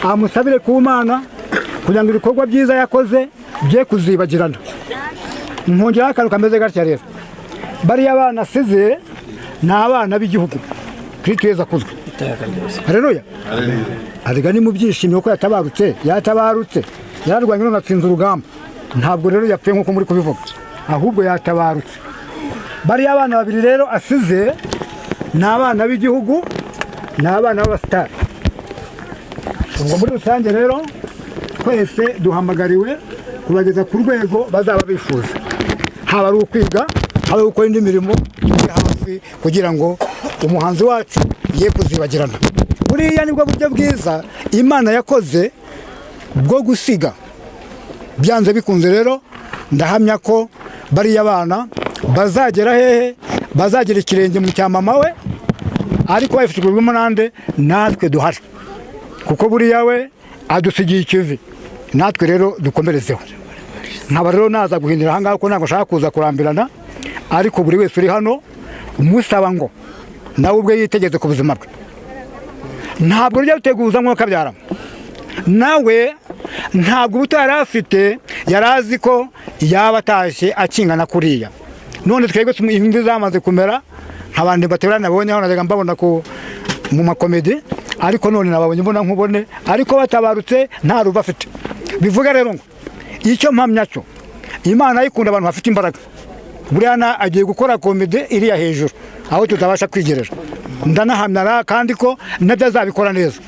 amusabire ku Mana kugira ngo ibikorwa byiza yakoze bye kuzibagirana. Nkongeraho akantu kameze gatya rero, bariya abana asize ni abana b'igihugu Kristo Yesu akuzwe. Haleluya. Arega ni mu byishimo ko yatabarutse yararwanye none atsinze urugamba. Ntabwo rero yapfuye nkuko muri kubivuga, ahubwo yatabarutse. Bariya abana babiri rero asize ni abana b'igihugu, ni abana b'abasitari. Ubwo muri rusange rero twese duhamagariwe kubageza ku rwego bazaba bifuza, haba ari ukwiga, haba gukora indi mirimo iri hafi, kugira ngo umuhanzi wacu ye kuzibagirana. Buriya nibwo buryo bwiza Imana yakoze bwo gusiga. Byanze bikunze rero ndahamya ko bariya abana bazagera hehe, bazagera ikirenge mu cya mama we, ariko babifashijwemo nande natwe duhari, kuko buriya we adusigiye ikivi, natwe rero dukomerezeho. Nkaba rero naza guhindura ahangaha ko ntabwo nshaka kuza kurambirana, ariko buri wese uri hano umusaba ngo nawe ubwe yitegeze ku buzima bwe. Ntabwo ryo biteguza nk'uko abyaramo nawe, ntabwo ubuto yari afite yari azi ko yaba atashye akingana kuriya. None twebwe imvi zamaze kumera, nk'abandi baterana nabonye aho najyaga mbabona mu makomedi, ariko none nababonye mbona nkubone, ariko batabarutse nta ruba afite. Bivuga rero ngo icyo mpamya cyo Imana ayikunda abantu bafite imbaraga. Buriya agiye gukora komedi iriya hejuru aho tutabasha kwigerera. Ndanahamya kandi ko nabyo azabikora neza.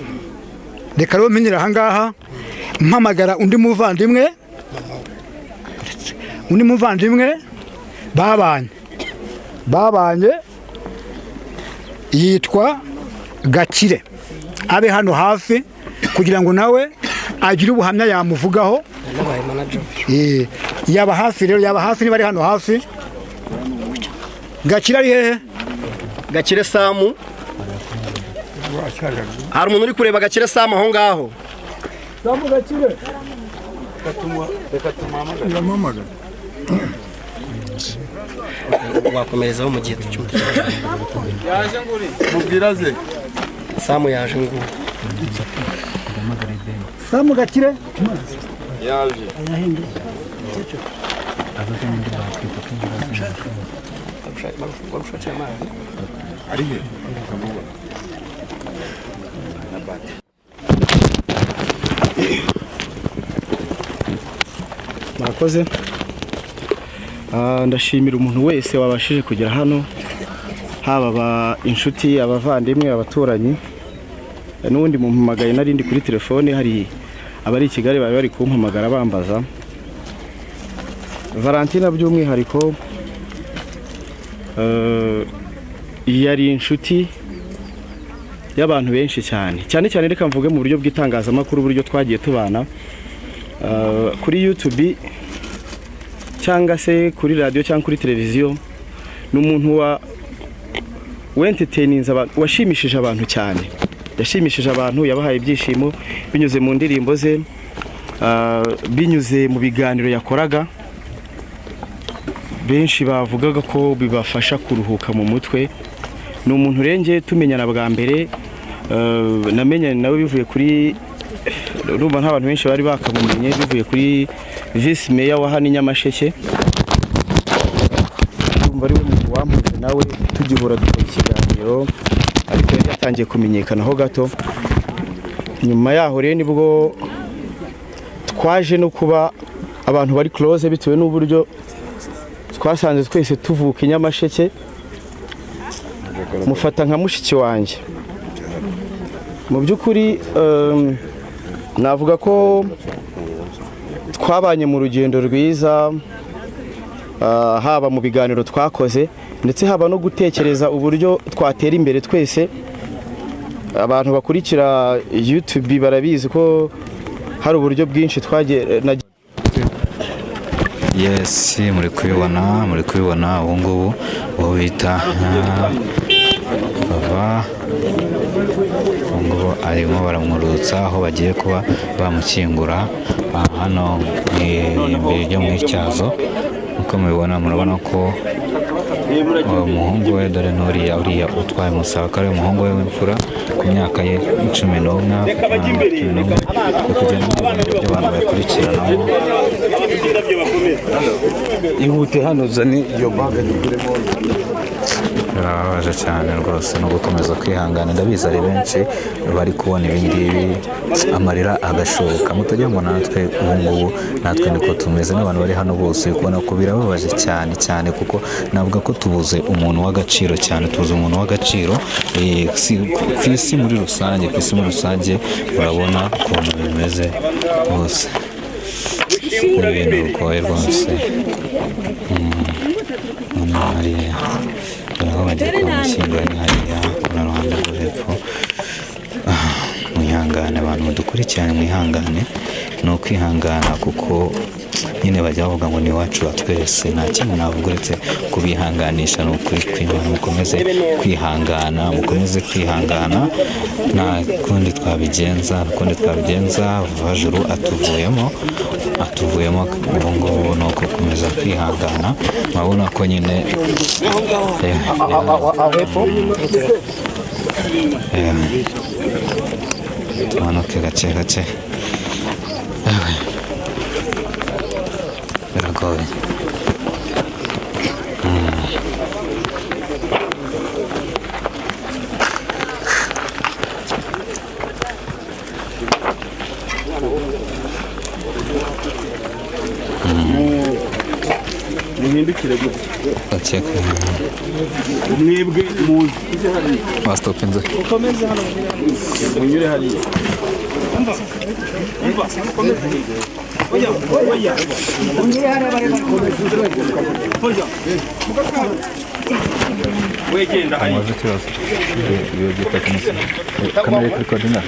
Reka rero menyera ahangaha mpamagara undi muvandimwe babanye yitwa Gakire, abe hano hafi kugira ngo nawe agire ubuhamya yamuvugaho. Yaba hafi rero, yaba hafi niba ari hano hafi. Gakire ari hehe? Gakire Samu. Hari umuntu uri kureba Gakire Samu aho ngaho? Samu Gakire. Reka tumamagara. Wakomerezaho mu gihe cy'umutima. Yaje nguri. Mubwiraze. Samu yaje nguri. Samu Gakire. Yaje. Ari he? Murakoze. Ndashimira umuntu wese wabashije kugera hano, haba inshuti, abavandimwe, abaturanyi. N'ubundi mumpamagaye narindi kuri telefone, hari abari i Kigali bari kumpamagara bambaza. Valentina by'umwihariko yari inshuti y'abantu benshi cyane reka mvuge mu buryo bw'itangazamakuru, uburyo twagiye tubana kuri YouTube cyangwa se kuri radio cyangwa kuri televiziyo. N'umuntu entertaininze abantu, washimishije abantu cyane, yashimishije abantu, yabahaye ibyishimo binyuze mu ndirimbo ze, binyuze mu biganiro yakoraga. Benshi bavugaga ko bibafasha kuruhuka mu mutwe. Ni umuntu renge tumenyana bwa mbere, namenyanye nawe bivuye kuri, urumva nta bantu benshi bari bakamumenye, bivuye kuri Vice Mayor wa hano Nyamasheke. Urumva ari umuntu wampuze nawe tugihura dukora ikiganiro, ariko yari yatangiye kumenyekana ho gato. Nyuma yaho rero nibwo twaje no kuba abantu bari close, bitewe n'uburyo twasanze twese tuvuka Nyamasheke. Mufata nka mushiki wanjye. Mu by'ukuri navuga ko twabanye mu rugendo rwiza, haba mu biganiro twakoze, ndetse haba no gutekereza uburyo twatera imbere twese. Abantu bakurikira YouTube barabizi ko hari uburyo bwinshi twagiye. Yes, muri kubibona ubu ngubu uwo bita baba ngo arimo baramurutsa aho bagiye kuba bamukingura hano imbere ryo mu Ityazo. Uko mubibona, murabona ko umuhungu we dore n'uriya utwaye umusaka umuhungu we w'imfura ku myaka ye 11 kugenda n'ibyo abantu bakurikiranamo ihute hano zani iyo baga dukuremo. birababaje cyane rwose no gukomeza kwihangana ndabizi ari benshi bari kubona ibingibi amarira agashoka mutajya ngo natwe ubungubu natwe niko tumeze n'abantu bari hano bose kubona ko birababaje cyane kuko navuga ko tubuze umuntu w'agaciro cyane tubuze umuntu w'agaciro ku isi muri rusange urabona ukuntu bimeze bose ibintu bigoye rwose hariya aho bagiye kumushyingura ni hariya ku ruhande rwo hepfo mwihangane abantu mudukurikirane mwihangane ni ukwihangana kuko nyine bajya bavuga ngo ni iwacu wa twese nta kintu navuga uretse kubihanganisha ni ukuri kw'Imana mukomeze kwihangana nta kundi twabigenza Vajuru atuvuyemo ubu ngubu ni uko gukomeza kwihangana murabona ko nyine tumanuke gake biragoye muhindukire gute gake mwebwe muzi bastopinze ukomeze hano munyure hariya wegenda hariya amaze kibazo iyo gita kamera kuri kodina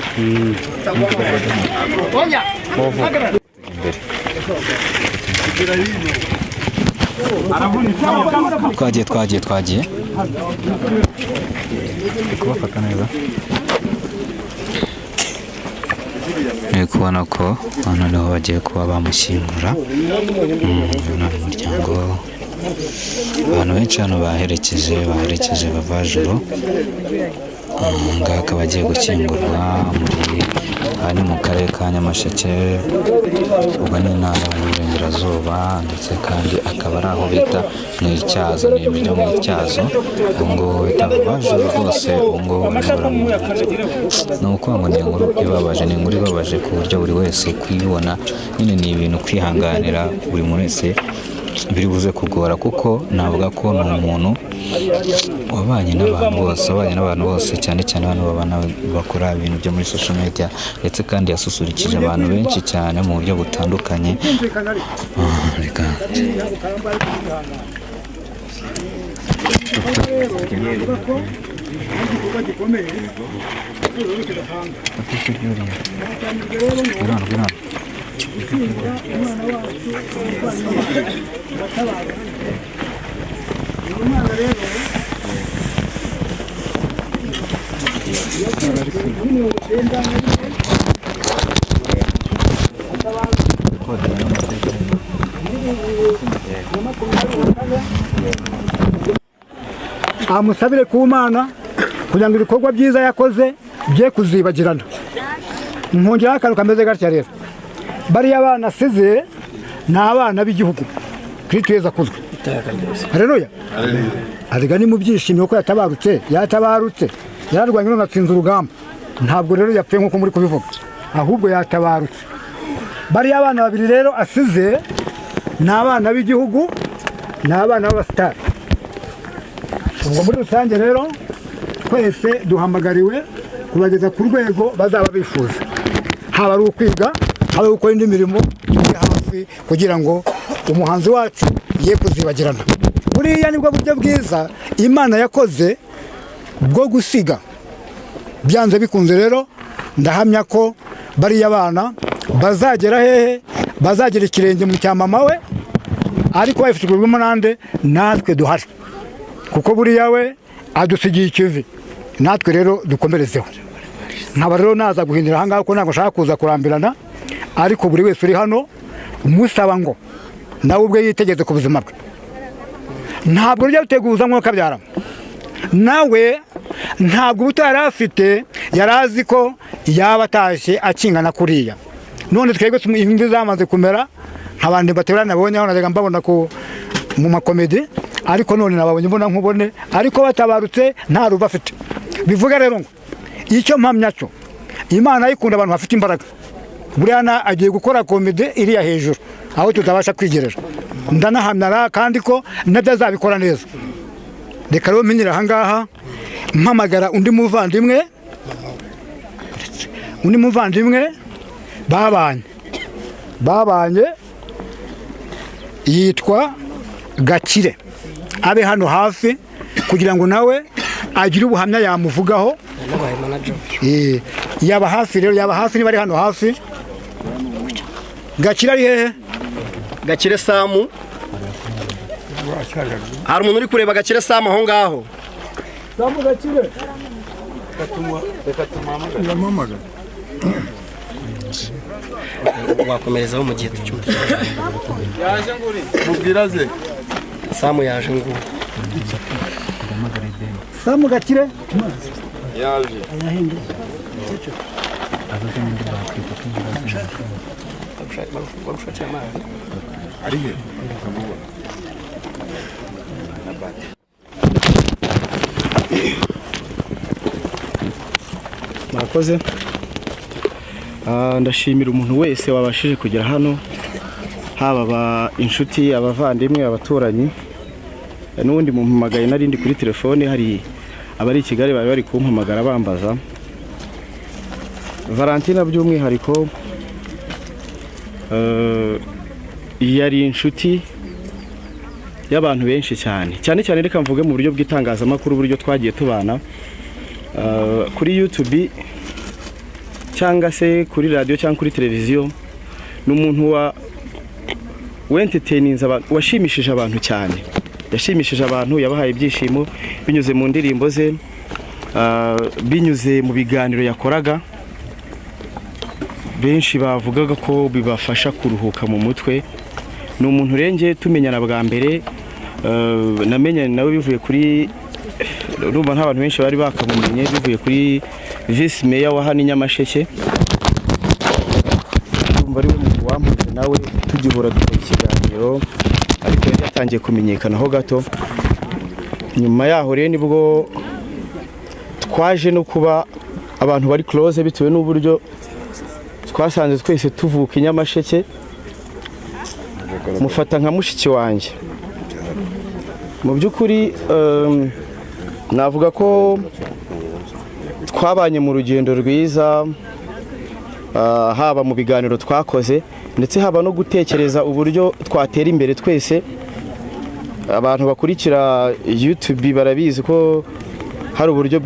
twagiye kubafata neza ni kubona ko hano niho bagiye kuba bamushyingura umuryango abantu benshi hano baherekeje Vajuru ngaha akaba agiye gushyingurwa muri mu karere ka Nyamasheke ubwo ni intara y'Iburengerazuba ndetse kandi akaba ari aho bita mu Ityazo ni ibyo mu Ityazo ngo bita Vajuru rwose ngo ni ukuvuga ngo ni inkuru ibabaje ku buryo buri wese kuyibona nyine ni ibintu kwihanganira buri muntu wese biri buze kugora kuko navuga ko ni umuntu wabanye n'abantu bose cyane abantu babana bakora ibintu byo muri social media ndetse kandi yasusurikije abantu benshi cyane mu buryo butandukanye amusabire ku Mana kugira ngo ibikorwa byiza yakoze bye kuzibagirana. Nkongeraho akantu kameze gatya rero, bariya abana asize ni abana b'igihugu Kristo Yesu akuzwe. Haleluya. Ariga ni mu byishimo ko yatabarutse yararwanye n'atsinze urugamba. Ntabwo rero yapfuye nkuko muri kubivuga, ahubwo yatabarutse. Bariya abana babiri rero asize ni abana b'igihugu, ni abana b'abasitari. Ubwo muri rusange rero twese duhamagariwe kubageza ku rwego bazaba bifuza, haba ari ukwiga, haba gukora indi mirimo iri hafi kugira ngo umuhanzi wacu ye kuzibagirana. Buriya nibwo buryo bwiza Imana yakoze bwo gusiga. Byanze bikunze rero ndahamya ko bariya abana bazagera hehe, bazagera ikirenge mu cya mama we, ariko babifashijwemo nande natwe duhari, kuko buriya we adusigiye ikivi, natwe rero dukomerezeho. Nkaba rero naza guhindura ahangaha ko ntabwo nshaka kuza kurambirana, ariko buri wese uri hano umusaba ngo nawe ubwe yitegeze ku buzima bwe. ntabwo rujya ruteguza nk'uko abyara nawe ntabwo ubuto yari afite yari azi ko yaba atashye akingana kuriya none twebwe imvi zamaze kumera nk'abandi baterana nabonye aho najyaga mbabona mu makomedi ariko none nababonye mbona nkubone ariko batabarutse nta ruba afite bivuga rero ngo icyo mpamya cyo Imana yikunda abantu bafite imbaraga buriya agiye gukora komedi iriya hejuru aho tutabasha kwigerera ndanahamya kandi ko nabyo azabikora neza reka rero menyera aha ngaha mpamagara undi muvandimwe babanye yitwa Gakire abe hano hafi kugira ngo nawe agire ubuhamya yamuvugaho yaba hafi rero niba ari hano hafi Gakire ari hehe Gakire Samu hari umuntu uri kureba Gakire Samu aho ngaho Samu Gakire wakomerezaho mu gihe cy'umutekano yaje nguri mubwira ze Samu yaje ngubu Samu Gakire yaje ari he murakoze ndashimira umuntu wese wabashije kugera hano haba inshuti abavandimwe abaturanyi n'ubundi mumpamagaye narindi kuri telefone hari abari i Kigali bari kumpamagara bambaza Valentina by'umwihariko yari inshuti y'abantu benshi cyane reka mvuge mu buryo bw'itangazamakuru uburyo twagiye tubana kuri YouTube cyangwa se kuri radio cyangwa kuri televiziyo n'umuntu entertaininze abantu washimishije abantu cyane yashimishije abantu yabahaye ibyishimo binyuze mu ndirimbo ze binyuze mu biganiro yakoraga benshi bavugaga ko bibafasha kuruhuka mu mutwe ni umuntu renge tumenyana bwa mbere namenyanye nawe bivuye kuri urumva nta bantu benshi bari bakamumenye bivuye kuri vice mayor wa hano Nyamasheke urumva ari umuntu wampuze nawe tugihura dukora ikiganiro ariko yari yatangiye kumenyekana ho gato nyuma yaho rero nibwo twaje no kuba abantu bari close bitewe n'uburyo twasanze twese tuvuka Nyamasheke mufata nka mushiki wanjye mu by'ukuri navuga ko twabanye mu rugendo rwiza haba mu biganiro twakoze ndetse haba no gutekereza uburyo twatera imbere twese abantu bakurikira YouTube barabizi ko hari uburyo